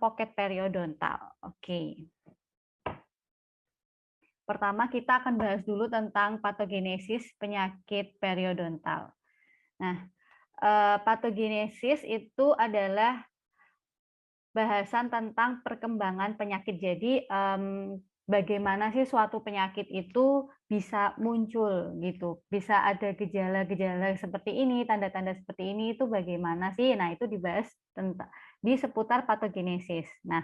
pocket periodontal. Oke. Pertama kita akan bahas dulu tentang patogenesis penyakit periodontal. Nah, patogenesis itu adalah bahasan tentang perkembangan penyakit. Jadi bagaimana sih suatu penyakit itu bisa muncul gitu, bisa ada gejala-gejala seperti ini, tanda-tanda seperti ini itu bagaimana sih? Nah itu dibahas tentang di seputar patogenesis. Nah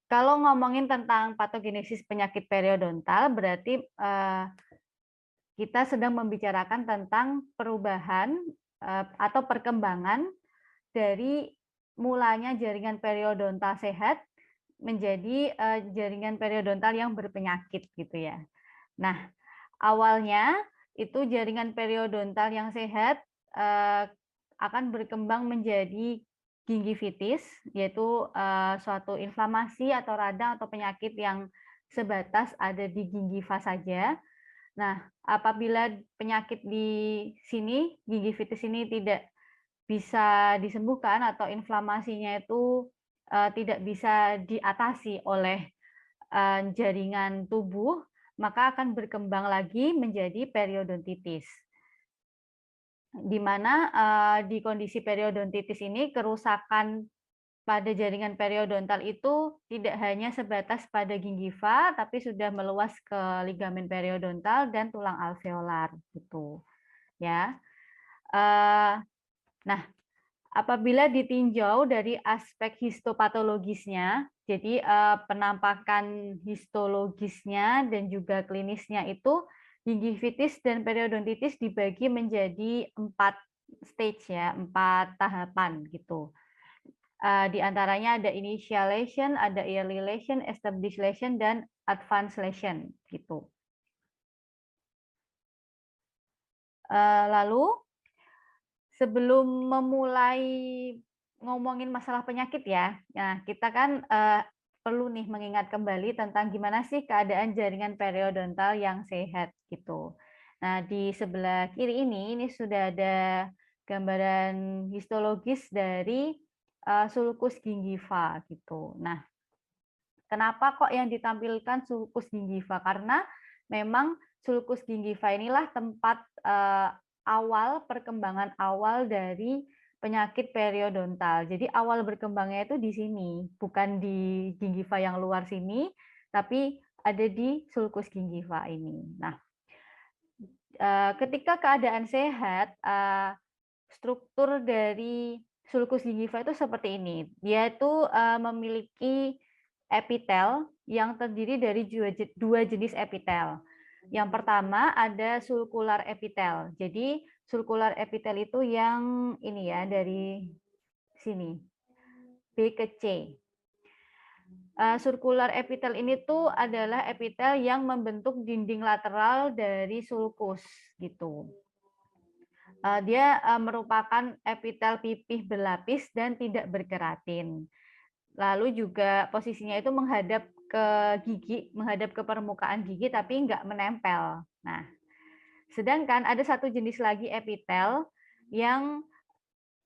kalau ngomongin tentang patogenesis penyakit periodontal berarti kita sedang membicarakan tentang perubahan atau perkembangan dari mulanya jaringan periodontal sehat menjadi jaringan periodontal yang berpenyakit gitu ya. Nah, awalnya itu jaringan periodontal yang sehat akan berkembang menjadi gingivitis, yaitu suatu inflamasi atau radang atau penyakit yang sebatas ada di gingiva saja. Nah, apabila penyakit di sini, gingivitis ini tidak bisa disembuhkan atau inflamasinya itu tidak bisa diatasi oleh jaringan tubuh, maka akan berkembang lagi menjadi periodontitis. Di mana di kondisi periodontitis ini kerusakan pada jaringan periodontal itu tidak hanya sebatas pada gingiva, tapi sudah meluas ke ligamen periodontal dan tulang alveolar gitu, ya. Nah, apabila ditinjau dari aspek histopatologisnya, jadi penampakan histologisnya dan juga klinisnya itu gingivitis dan periodontitis dibagi menjadi 4 stage ya, 4 tahapan gitu. Di antaranya ada initial lesion, ada early lesion, established lesion, dan advanced lesion gitu. Lalu sebelum memulai ngomongin masalah penyakit ya, nah kita kan perlu nih mengingat kembali tentang gimana sih keadaan jaringan periodontal yang sehat gitu. Nah di sebelah kiri ini sudah ada gambaran histologis dari sulcus gingiva gitu. Nah kenapa kok yang ditampilkan sulcus gingiva? Karena memang sulcus gingiva inilah tempat awal perkembangan awal dari penyakit periodontal. Jadi awal berkembangnya itu di sini, bukan di gingiva yang luar sini, tapi ada di sulcus gingiva ini. Nah, ketika keadaan sehat, struktur dari sulcus gingiva itu seperti ini. Dia itu memiliki epitel yang terdiri dari dua jenis epitel. Yang pertama ada sulkular epitel. Jadi sulkular epitel itu yang ini ya dari sini B ke C. Sulkular epitel ini tuh adalah epitel yang membentuk dinding lateral dari sulcus gitu. Dia merupakan epitel pipih berlapis dan tidak berkeratin. Lalu juga posisinya itu menghadap ke gigi, menghadap ke permukaan gigi tapi nggak menempel. Nah, sedangkan ada satu jenis lagi epitel yang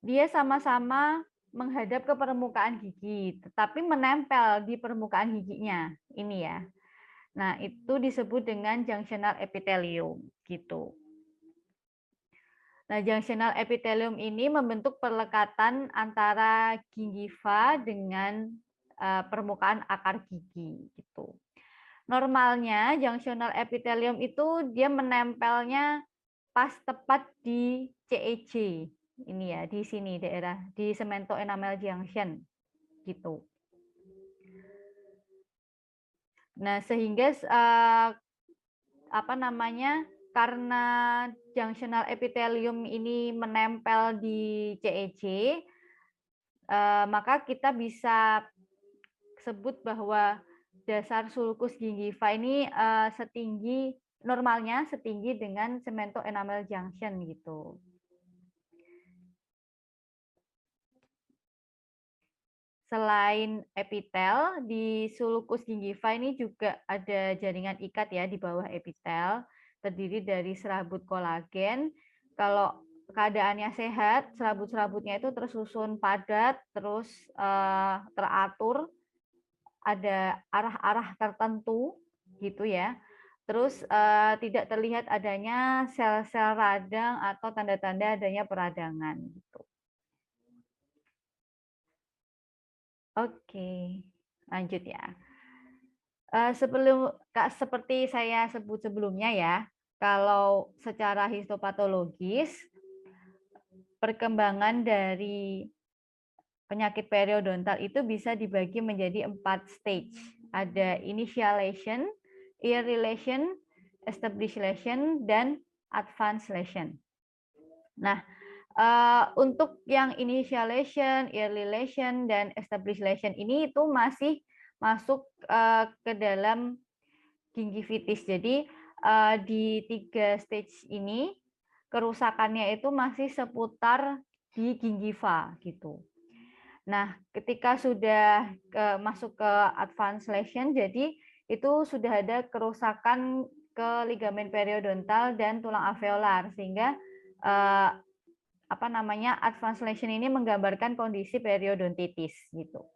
dia sama-sama menghadap ke permukaan gigi, tetapi menempel di permukaan giginya. Ini ya. Nah, itu disebut dengan junctional epithelium gitu. Nah, junctional epithelium ini membentuk perlekatan antara gingiva dengan permukaan akar gigi gitu. Normalnya junctional epithelium itu dia menempelnya pas tepat di CEJ. Ini ya, di sini daerah di cemento enamel junction gitu. Nah, sehingga apa namanya? Karena junctional epithelium ini menempel di CEJ, maka kita bisa sebut bahwa dasar sulcus gingiva ini setinggi normalnya setinggi dengan cemento enamel junction gitu. Selain epitel, di sulcus gingiva ini juga ada jaringan ikat ya di bawah epitel, terdiri dari serabut kolagen. Kalau keadaannya sehat, serabut-serabutnya itu tersusun padat, terus teratur, ada arah-arah tertentu gitu ya. Terus tidak terlihat adanya sel-sel radang atau tanda-tanda adanya peradangan gitu. Oke, lanjut ya. Seperti saya sebut sebelumnya ya, kalau secara histopatologis perkembangan dari penyakit periodontal itu bisa dibagi menjadi 4 stage. Ada initial lesion, early lesion, established lesion, dan advanced lesion. Nah, untuk yang initial lesion, early lesion, dan established lesion ini itu masih masuk ke dalam gingivitis. Jadi di 3 stage ini kerusakannya itu masih seputar di gingiva gitu. Nah, ketika sudah masuk ke advanced lesion, jadi itu sudah ada kerusakan ke ligamen periodontal dan tulang alveolar, sehingga advanced lesion ini menggambarkan kondisi periodontitis gitu.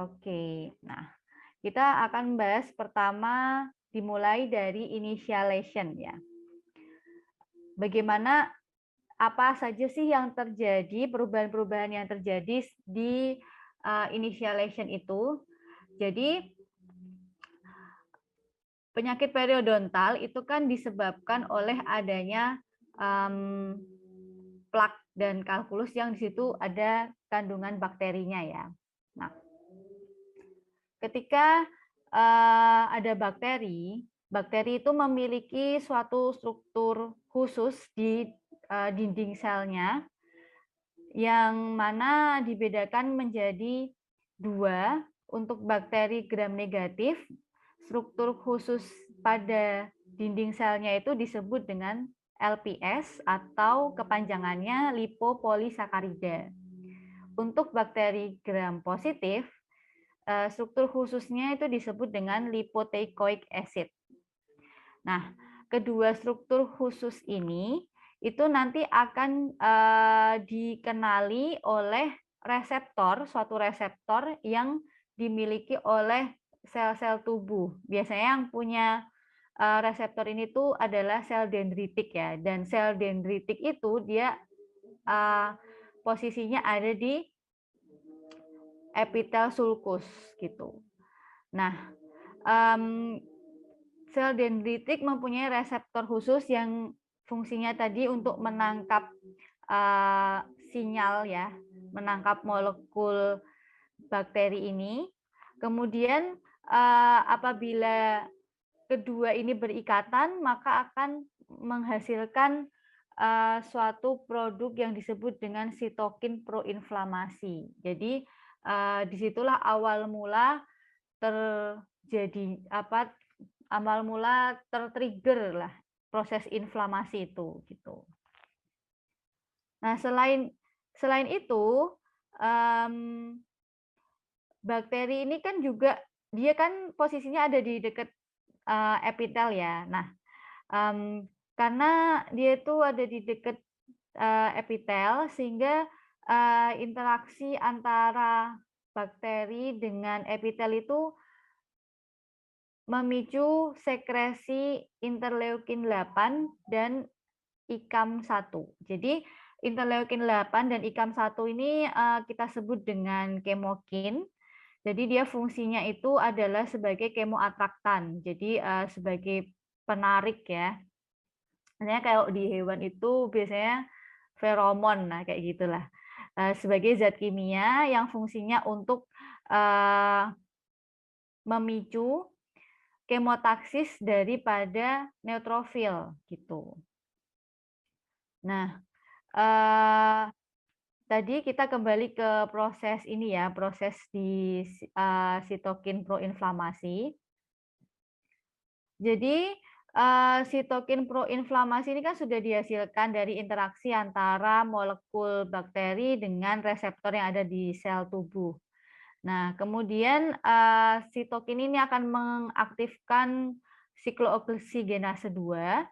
Oke, nah kita akan bahas pertama dimulai dari initial lesion ya. Bagaimana, apa saja sih yang terjadi, perubahan-perubahan yang terjadi di initial lesion itu. Jadi penyakit periodontal itu kan disebabkan oleh adanya plak dan kalkulus yang di situ ada kandungan bakterinya ya. Nah, ketika ada bakteri, bakteri itu memiliki suatu struktur khusus di dinding selnya yang mana dibedakan menjadi 2. Untuk bakteri gram negatif, struktur khusus pada dinding selnya itu disebut dengan LPS atau kepanjangannya lipopolisakarida. Untuk bakteri gram positif, struktur khususnya itu disebut dengan lipoteichoic acid. Nah, kedua struktur khusus ini itu nanti akan dikenali oleh reseptor, suatu reseptor yang dimiliki oleh sel-sel tubuh. Biasanya yang punya reseptor ini tuh adalah sel dendritik ya, dan sel dendritik itu dia posisinya ada di epitel sulcus gitu. Nah, sel dendritik mempunyai reseptor khusus yang fungsinya tadi untuk menangkap sinyal ya, menangkap molekul bakteri ini. Kemudian apabila kedua ini berikatan, maka akan menghasilkan suatu produk yang disebut dengan sitokin proinflamasi. Jadi disitulah awal mula terjadi tertrigger lah proses inflamasi itu gitu. Nah, selain itu bakteri ini kan juga dia kan posisinya ada di dekat epitel ya. Nah, karena dia itu ada di dekat epitel sehingga interaksi antara bakteri dengan epitel itu memicu sekresi interleukin 8 dan ICAM1. Jadi interleukin 8 dan ICAM1 ini kita sebut dengan kemokin. Jadi dia fungsinya itu adalah sebagai kemoatraktan. Jadi sebagai penarik ya. Misalnya kalau di hewan itu biasanya feromon, nah kayak gitulah. Sebagai zat kimia yang fungsinya untuk memicu kemotaksis daripada neutrofil gitu. Nah, tadi kita kembali ke proses ini ya, proses di sitokin proinflamasi. Jadi sitokin proinflamasi ini kan sudah dihasilkan dari interaksi antara molekul bakteri dengan reseptor yang ada di sel tubuh. Nah, kemudian sitokin ini akan mengaktifkan siklooksigenase 2,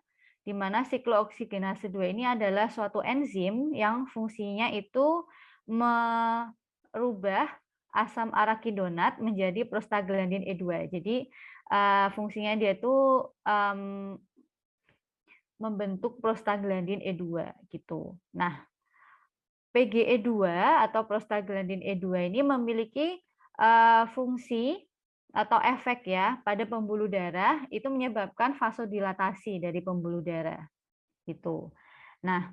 di mana siklooksigenase 2 ini adalah suatu enzim yang fungsinya itu merubah asam arakidonat menjadi prostaglandin E2. Jadi fungsinya dia itu membentuk prostaglandin E2 gitu. Nah, PGE2 atau prostaglandin E2 ini memiliki fungsi atau efek ya pada pembuluh darah, itu menyebabkan vasodilatasi dari pembuluh darah gitu. Nah,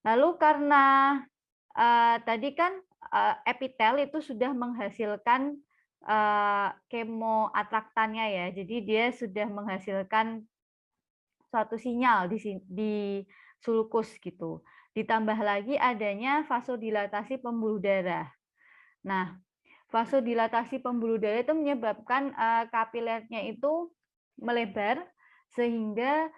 lalu karena tadi kan epitel itu sudah menghasilkan kemoatraktannya ya, jadi dia sudah menghasilkan suatu sinyal di sulcus gitu. Ditambah lagi adanya vasodilatasi pembuluh darah. Nah, vasodilatasi pembuluh darah itu menyebabkan kapilernya itu melebar sehingga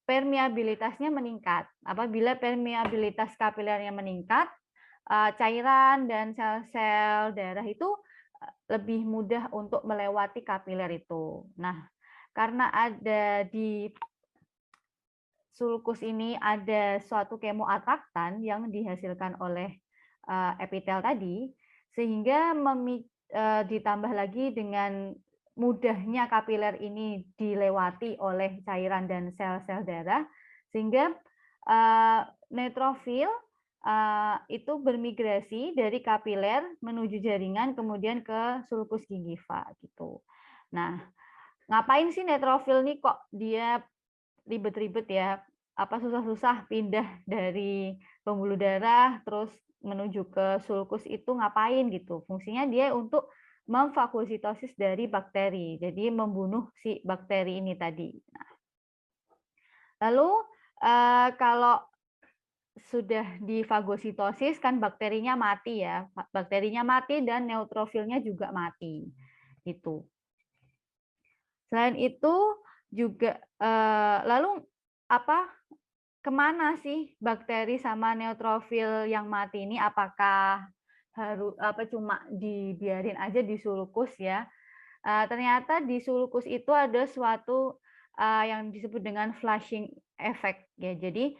permeabilitasnya meningkat. Apabila permeabilitas kapilernya meningkat, cairan dan sel-sel darah itu lebih mudah untuk melewati kapiler itu. Nah, karena ada di sulcus ini ada suatu kemoatraktan yang dihasilkan oleh epitel tadi, sehingga ditambah lagi dengan mudahnya kapiler ini dilewati oleh cairan dan sel-sel darah, sehingga neutrofil itu bermigrasi dari kapiler menuju jaringan kemudian ke sulcus gingiva gitu. Nah, ngapain sih neutrofil nih kok dia ribet-ribet ya? Apa susah-susah pindah dari pembuluh darah terus menuju ke sulcus itu ngapain gitu? Fungsinya dia untuk memfagositosis dari bakteri, jadi membunuh si bakteri ini tadi. Nah, lalu kalau sudah difagositosis kan bakterinya mati ya, bakterinya mati dan neutrofilnya juga mati, gitu. Selain itu juga lalu apa kemana sih bakteri sama neutrofil yang mati ini? Apakah harus cuma dibiarin aja di sulcus ya? Ternyata di sulcus itu ada suatu yang disebut dengan flushing effect ya. Jadi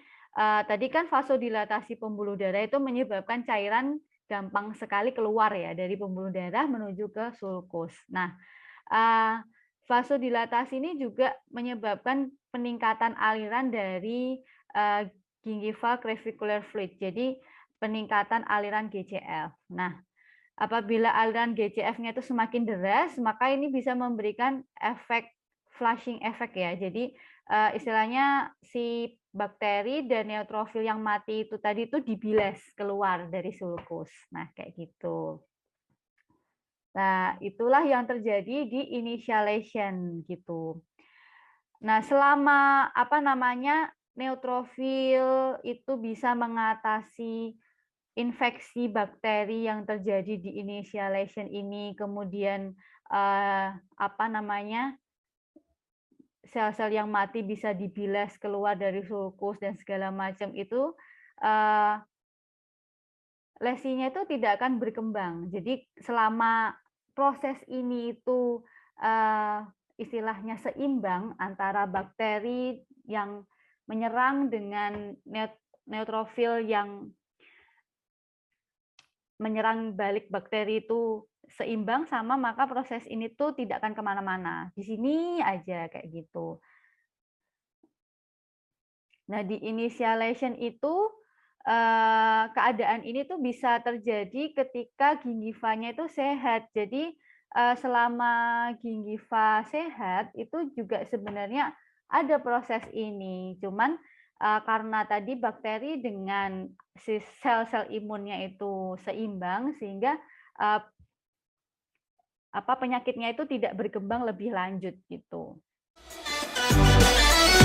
tadi kan vasodilatasi pembuluh darah itu menyebabkan cairan gampang sekali keluar ya dari pembuluh darah menuju ke sulcus. Nah, vasodilatasi ini juga menyebabkan peningkatan aliran dari gingival clavicular fluid. Jadi peningkatan aliran GCF. Nah, apabila aliran GCF-nya itu semakin deras, maka ini bisa memberikan efek flushing effect ya. Jadi istilahnya si bakteri dan neutrofil yang mati itu tadi itu dibilas keluar dari sulcus. Nah, kayak gitu. Nah, itulah yang terjadi di initialization gitu. Nah, selama neutrofil itu bisa mengatasi infeksi bakteri yang terjadi di initialization ini, kemudian sel-sel yang mati bisa dibilas keluar dari sulcus dan segala macam itu, lesinya itu tidak akan berkembang. Jadi selama proses ini itu istilahnya seimbang antara bakteri yang menyerang dengan neutrofil yang menyerang balik bakteri itu seimbang sama, maka proses ini tuh tidak akan kemana-mana. Di sini aja kayak gitu. Nah, di initialization itu keadaan ini tuh bisa terjadi ketika gingivanya itu sehat. Jadi selama gingiva sehat itu juga sebenarnya ada proses ini. Cuman karena tadi bakteri dengan sel-sel imunnya itu seimbang sehingga penyakitnya itu tidak berkembang lebih lanjut gitu.